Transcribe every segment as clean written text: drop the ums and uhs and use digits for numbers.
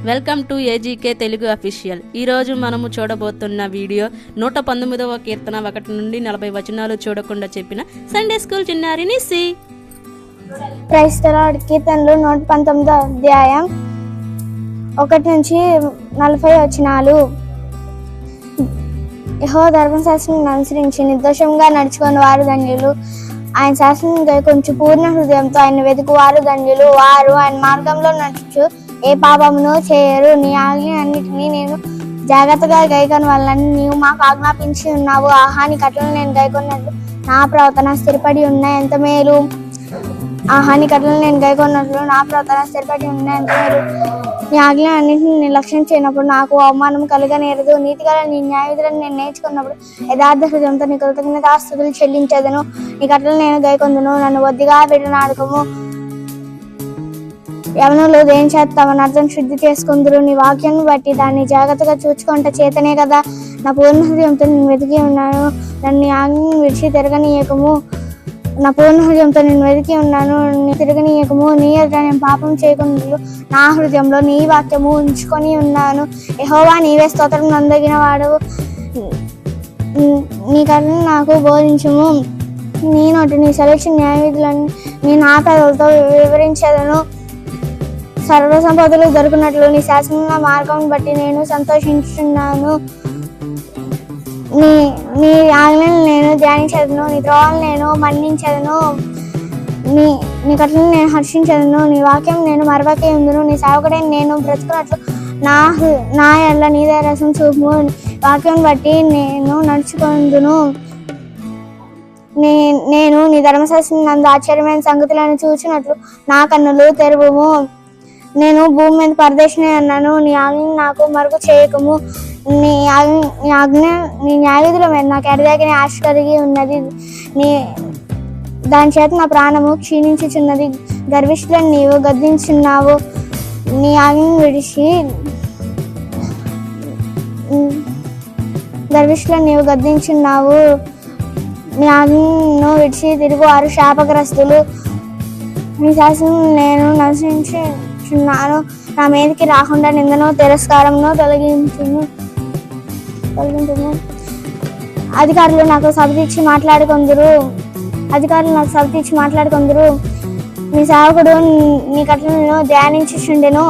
Welcome to ఏజీకే Telugu official. ఈరోజు మనము చూడబోతున్న video 119వ కీర్తన 1 నుండి 40 వచనాలు చూడకుండా చెప్పిన సండే స్కూల్ చిన్నారి నిస్సి. Praise the lord. కీర్తనలు 119వ అధ్యాయం 1 నుంచి 40 వచనాలు. యెహోవా ధర్మశాస్త్రం అనుసరించి నిర్దోషంగా నడుచుకుని వారు ధన్యులు. ఆయన శాస్త్రం కొంచెం పూర్ణ హృదయంతో ఆయన వెతుకు వారు ధన్యులు. వారు ఆయన మార్గంలో నడుచు ఏ పాపమును చేయరు. నీ ఆజ్ఞ అన్నిటినీ నేను జాగ్రత్తగా గైకొని వాళ్ళని నీవు మాకు ఆజ్ఞాపించి ఉన్నావు. ఆహాని కట్టలు నేను గైకొన్నట్లు నా ప్రవర్తన స్థిరపడి ఉన్నాయి ఎంత మేలు. ఆహాని కట్టలు నేను గైకొన్నట్లు నా ప్రవర్తన స్థిరపడి ఉన్నాయి ఎంత మేలు. నీ ఆజ్ఞ అన్నింటినీ నిర్లక్ష్యం చేయనప్పుడు నాకు అవమానం కలగనేరదు. నీతిగల నీ న్యాయవిధులను నేను నేర్చుకున్నప్పుడు యథార్థ హృదయంతో నీ కృతజ్ఞతాస్తుతులు చెల్లించదను. నీ కట్టలు నేను గైకొందును. నన్ను బొద్దిగా విడనాడకము. యవనులు దేని చేత తమ అర్థం శుద్ధి చేసుకుందరు. నీ వాక్యాన్ని బట్టి దాన్ని జాగ్రత్తగా చూచుకుంటే చేతనే కదా. నా పూర్ణ హృదయంతో నేను వెతికి ఉన్నాను. నన్ను ఆజ్ఞను విడిచి తిరగనీయకము. నా పూర్ణ హృదయంతో నేను వెతికి ఉన్నాను. తిరగనీయకము. నీ ఎదుట నేను పాపం చేయకుండా నా హృదయంలో నీ వాక్యము ఉంచుకొని ఉన్నాను. యెహోవా నీవే స్తోత్రం నందగిన వాడవు. నీ కథను నాకు బోధించుము. నీ నోటి నీ సెలక్షన్ న్యాయవిధులను నీ నా పెదవులతో వివరించదను. సర్వ సంపదలు దొరికినట్లు నీ శాసన మార్గం బట్టి నేను సంతోషించున్నాను. నీ ఆజ్ఞలను నేను ధ్యానించదను. నీ త్రోవలను నేను మన్నించదను. నీ కట్టలను నేను హర్షించదను. నీ వాక్యం నేను మరవకే ఉందును. నీ సేవకుడే నేను బ్రతుకున్నట్లు నా ఎల్ల నీదే రసం చూపు. వాక్యం బట్టి నేను నడుచుకుందును. నేను నీ ధర్మశాస్త్రం నందు ఆశ్చర్యమైన సంగతులను చూచినట్లు నా కన్నులు తెరువుము. నేను భూమి మీద పరదేశిని అన్నాను. నీ ఆజ్ఞ నాకు మరుగు చేయకము. నీ న్యాయవిధుల మీద నాకు ఎడదగిన ఆశ కలిగి ఉన్నది. దాని చేత నా ప్రాణము క్షీణించుచున్నది. గర్విష్ఠులను నీవు గద్దించున్నావు. నీ ఆజ్ఞను విడిచి గర్విష్ఠులను నీవు గద్దించున్నావు. నీ ఆజ్ఞను విడిచి తిరుగువారు శాపగ్రస్తులు. నీ శాసనం నేను నశించుచున్నాను. నా మీదకి రాకుండా నిందను తిరస్కారమును తొలగించును. అధికారులు నాకు సభతిచ్చి మాట్లాడుకొందురు. నీ సేవకుడు నీ కట్టలను ధ్యానించుచుండెను.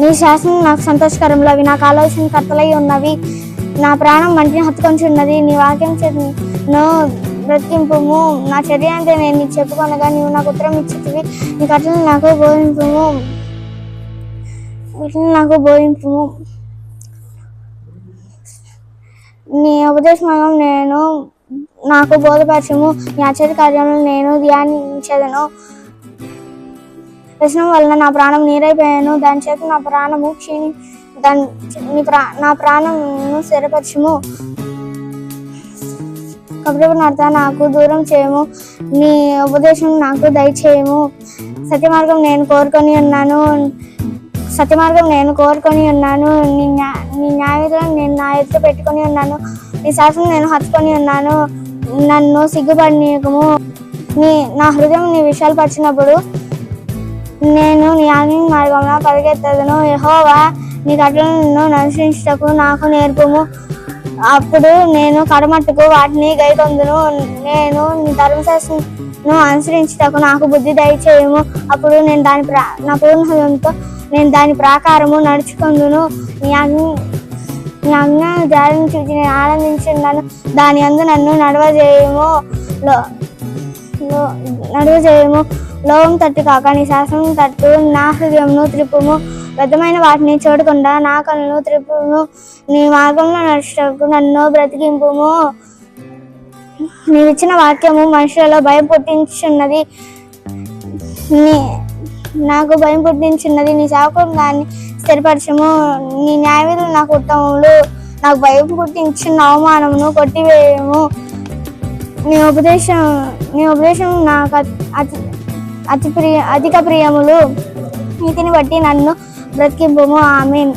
నీ శాసనం నాకు సంతోషకరములు. అవి నాకు ఆలోచన కర్తలై ఉన్నవి. నా ప్రాణం మంటిని హత్తుకొంచున్నది. నీ వాక్యం చేతను బ్రతికింపుము. నా చర్య అంటే నేను నీకు చెప్పుకొనగా నీవు నాకు ఉత్తరం ఇచ్చితివి. నీ కట్టలు నాకు బోధింపుము. నీ ఉపదేశ మార్గం నేను నాకు బోధపరచము. నీ ఆశ్చర్య కార్యములను నేను ధ్యానించదను. వ్యసనం వలన నా ప్రాణం నీరైపోయాను. దాని చేత నా ప్రాణము నా ప్రాణమును స్థిరపరచుము. కపటనార్త నాకు దూరం చేయము. నీ ఉపదేశం నాకు దయచేయము. సత్యమార్గం నేను కోరుకొని ఉన్నాను. నీ న్యాయవిధులను నేను నా ఎదుట పెట్టుకొని ఉన్నాను. నీ శాసనం నేను హత్తుకొని ఉన్నాను. నన్ను సిగ్గుపడనీయకము. నా హృదయం నీ విషయాలు పరిచినప్పుడు నేను నీ ఆజ్ఞ మార్గంలో పరిగెత్తదను. యెహోవా నీ కట్టలను అనుసరించుటకు నాకు నేర్పుము. అప్పుడు నేను కడమట్టుకు వాటిని గైకొందును. నేను నీ ధర్మశాస్త్రం అనుసరించుటకు నాకు బుద్ధి దయచేయము. అప్పుడు నేను నా పూర్ణ హృదయంతో నేను దాని ప్రకారము నడుచుకుందును. నీ ఆజ్ఞ జారిని చూసి నేను ఆనందించున్నాను. దాని యందు నన్ను నడవజేయము. లోకం తట్టు కాక నీ శాసనం తట్టు నా హృదయంను త్రిప్పుము. వ్యర్థమైన వాటిని చూడకుండా నా కన్నులు త్రిప్పుము. నీ మార్గంలో నడుచుటకు నన్ను బ్రతికింపుము. నీవిచ్చిన వాక్యము మనుషులలో భయం పుట్టించున్నది. నాకు భయం పుట్టించున్నది. నీ సేవకుడు దాన్ని స్థిరపరచము. నీ న్యాయవిధులు నాకు ఉత్తమములు. నాకు భయం పుట్టించిన అవమానమును కొట్టివేయము. నీ ఉపదేశం నాకు అధిక ప్రియములు. నీతిని బట్టి నన్ను బ్రతికింపుము. ఆమేన్.